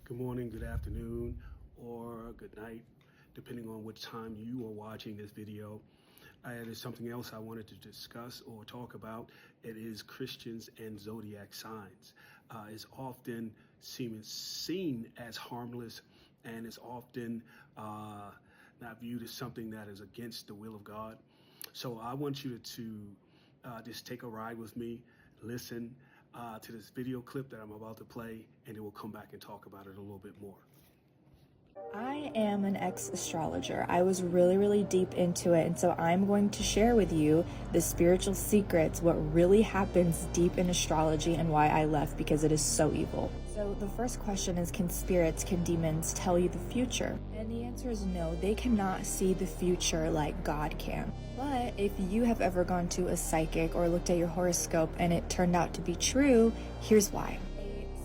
good morning, good afternoon, or good night, depending on which time you are watching this video. There's something else I wanted to discuss or talk about. It is Christians and zodiac signs. It's often seen as harmless, and it's often not viewed as something that is against the will of God. So I want you to just take a ride with me, listen to this video clip that I'm about to play, and then we'll come back and talk about it a little bit more. I am an ex-astrologer. I was really deep into it, and so I'm going to share with you the spiritual secrets, what really happens deep in astrology, and why I left, because it is so evil. So the first question is, can demons tell you the future? And the answer is no, they cannot see the future like God can. But if you have ever gone to a psychic or looked at your horoscope and it turned out to be true, here's why.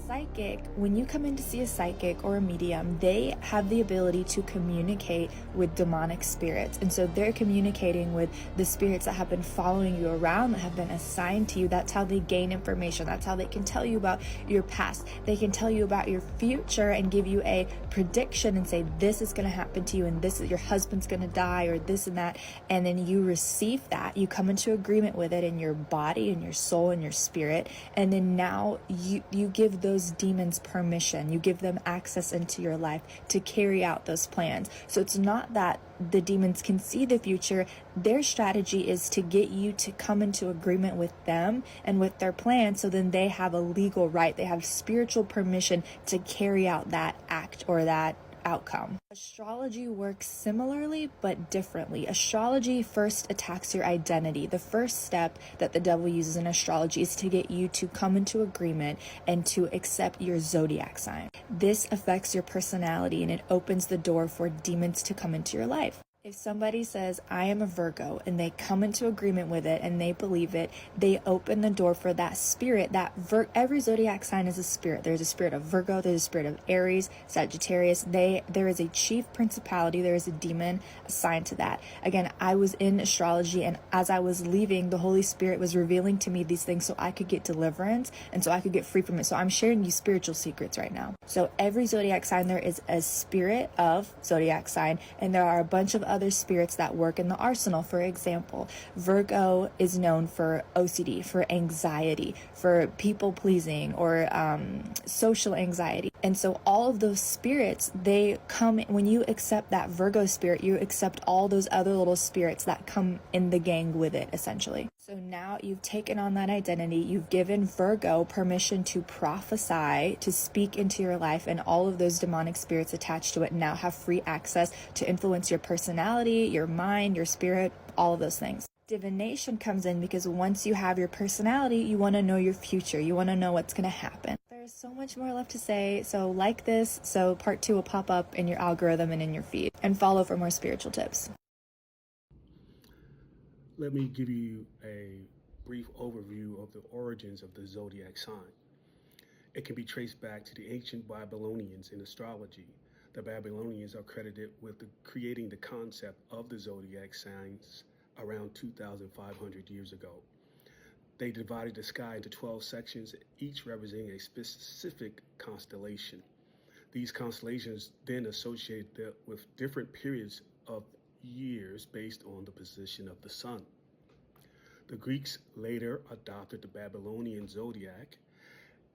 Psychic, when you come in to see a psychic or a medium, they have the ability to communicate with demonic spirits. And so they're communicating with the spirits that have been following you around, that have been assigned to you. That's how they gain information. That's how they can tell you about your past. They can tell you about your future and give you a prediction and say, this is going to happen to you, and this is your husband's going to die, or this and that. And then you receive that. You come into agreement with it in your body and your soul and your spirit. And then now you give those demons permission. You give them access into your life to carry out those plans. So it's not that the demons can see the future. Their strategy is to get you to come into agreement with them and with their plan, so then they have a legal right, they have spiritual permission to carry out that act or that outcome. Astrology works similarly but differently. Astrology first attacks your identity. The first step that the devil uses in astrology is to get you to come into agreement and to accept your zodiac sign. This affects your personality, and it opens the door for demons to come into your life. If somebody says, I am a Virgo, and they come into agreement with it and they believe it, they open the door for that spirit. Every zodiac sign is a spirit. There's a spirit of Virgo, there's a spirit of Aries, Sagittarius. There is a chief principality, there is a demon assigned to that. Again, I was in astrology, and as I was leaving, the Holy Spirit was revealing to me these things so I could get deliverance and so I could get free from it. So I'm sharing you spiritual secrets right now. So every zodiac sign, there is a spirit of zodiac sign, and there are a bunch of other spirits that work in the arsenal. For example, Virgo is known for OCD, for anxiety, for people pleasing, or social anxiety. And so all of those spirits, they come when you accept that Virgo spirit, you accept all those other little spirits that come in the gang with it, essentially. So now you've taken on that identity, you've given Virgo permission to prophesy, to speak into your life, and all of those demonic spirits attached to it now have free access to influence your personality, your mind, your spirit, all of those things. Divination comes in because once you have your personality, you want to know your future. You want to know what's going to happen. There's so much more left to say, so like this, so part 2 will pop up in your algorithm and in your feed, and follow for more spiritual tips. Let me give you a brief overview of the origins of the zodiac sign. It can be traced back to the ancient Babylonians in astrology. The Babylonians are credited with creating the concept of the zodiac signs around 2,500 years ago. They divided the sky into 12 sections, each representing a specific constellation. These constellations then associated with different periods of years based on the position of the sun. The Greeks later adopted the Babylonian zodiac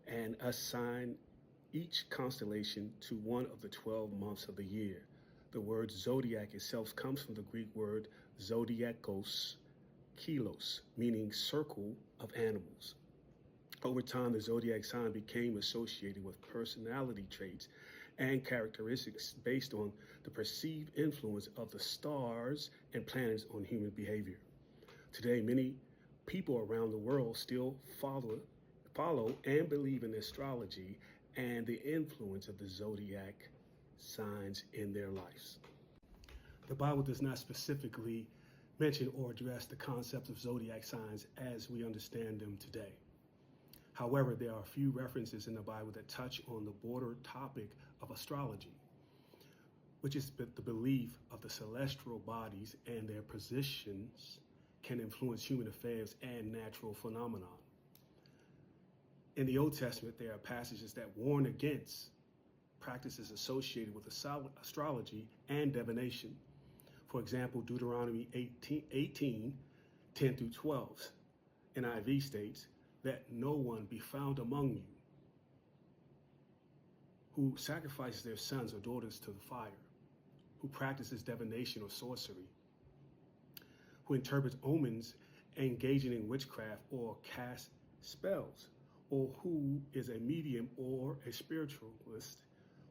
and assigned each constellation to one of the 12 months of the year. The word zodiac itself comes from the Greek word zodiakos, kilos, meaning circle of animals. Over time, the zodiac sign became associated with personality traits and characteristics based on the perceived influence of the stars and planets on human behavior. Today, many people around the world still follow and believe in astrology and the influence of the zodiac signs in their lives. The Bible does not specifically mention or address the concept of zodiac signs as we understand them today. However, there are a few references in the Bible that touch on the broader topic of astrology, which is the belief of the celestial bodies and their positions can influence human affairs and natural phenomena. In the Old Testament, there are passages that warn against practices associated with astrology and divination. For example, Deuteronomy 18:10 through 12, NIV states, "Let no one be found among you who sacrifices their sons or daughters to the fire, who practices divination or sorcery, who interprets omens, engaging in witchcraft or casts spells, or who is a medium or a spiritualist,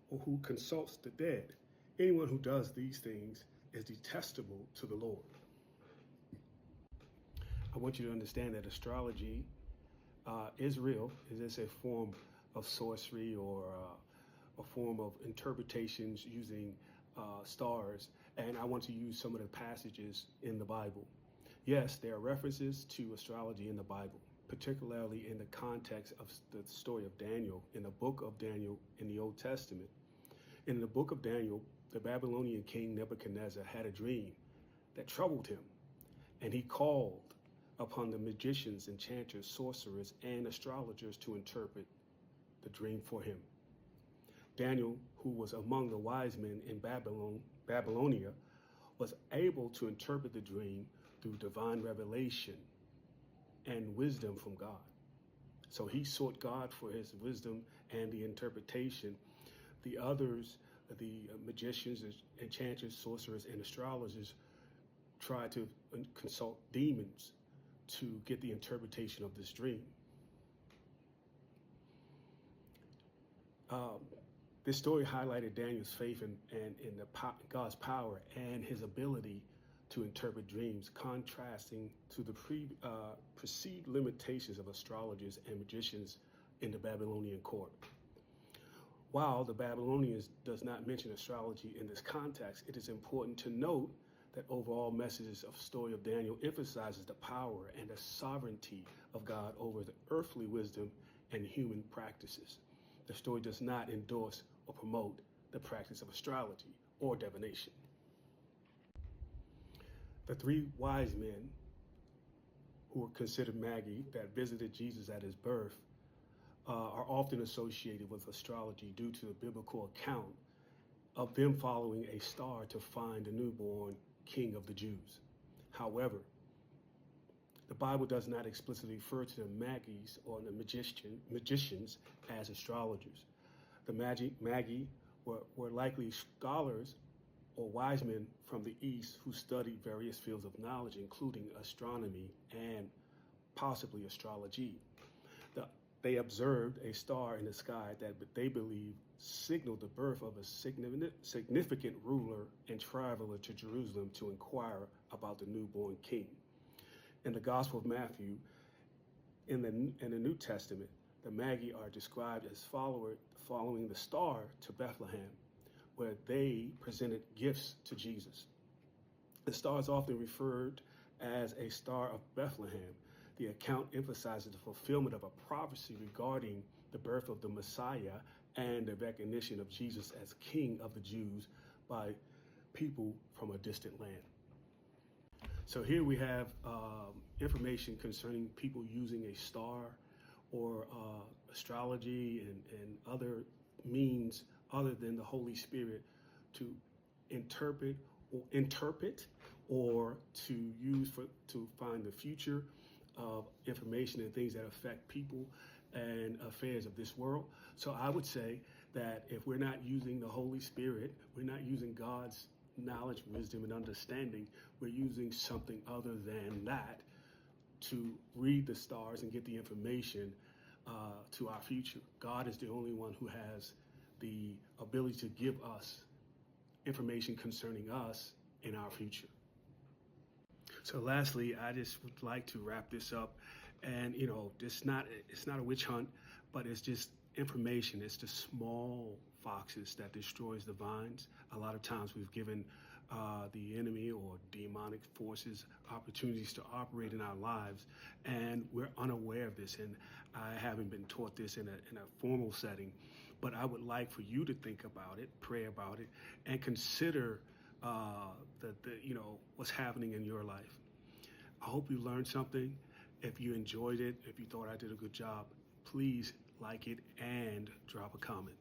or who consults the dead. Anyone who does these things is detestable to the Lord." I want you to understand that astrology is real. It is a form of sorcery or a form of interpretations using stars. And I want to use some of the passages in the Bible. Yes, there are references to astrology in the Bible, particularly in the context of the story of Daniel, in the book of Daniel in the Old Testament. In the book of Daniel, the Babylonian king Nebuchadnezzar had a dream that troubled him, and he called upon the magicians, enchanters, sorcerers, and astrologers to interpret the dream for him. Daniel, who was among the wise men in Babylonia, was able to interpret the dream through divine revelation and wisdom from God. So he sought God for his wisdom and the interpretation. The others, the magicians, enchanters, sorcerers, and astrologers, tried to consult demons to get the interpretation of this dream. This story highlighted Daniel's faith in God's power and his ability to interpret dreams, contrasting to the perceived limitations of astrologers and magicians in the Babylonian court. While the Babylonians does not mention astrology in this context, it is important to note that overall messages of the story of Daniel emphasizes the power and the sovereignty of God over the earthly wisdom and human practices. The story does not endorse or promote the practice of astrology or divination. The three wise men, who were considered magi, that visited Jesus at his birth, are often associated with astrology due to the biblical account of them following a star to find the newborn king of the Jews. However, the Bible does not explicitly refer to the magis or the magicians as astrologers. The magi were likely scholars or wise men from the East who studied various fields of knowledge, including astronomy and possibly astrology. They observed a star in the sky that they believed signaled the birth of a significant ruler and traveler to Jerusalem to inquire about the newborn king. In the Gospel of Matthew, in the New Testament, the magi are described as following the star to Bethlehem, where they presented gifts to Jesus. The star is often referred as a star of Bethlehem. The account emphasizes the fulfillment of a prophecy regarding the birth of the Messiah and the recognition of Jesus as King of the Jews by people from a distant land. So here we have information concerning people using a star or astrology and other means other than the Holy Spirit to interpret or to use to find the future of information and things that affect people and affairs of this world. So I would say that if we're not using the Holy Spirit, we're not using God's knowledge, wisdom, and understanding, we're using something other than that to read the stars and get the information to our future. God is the only one who has the ability to give us information concerning us in our future. So lastly, I just would like to wrap this up. And, it's not a witch hunt, but it's just information. It's the small foxes that destroys the vines. A lot of times we've given the enemy or demonic forces opportunities to operate in our lives, and we're unaware of this. And I haven't been taught this in a formal setting, but I would like for you to think about it, pray about it, and consider what's happening in your life. I hope you learned something. If you enjoyed it, if you thought I did a good job, please like it and drop a comment.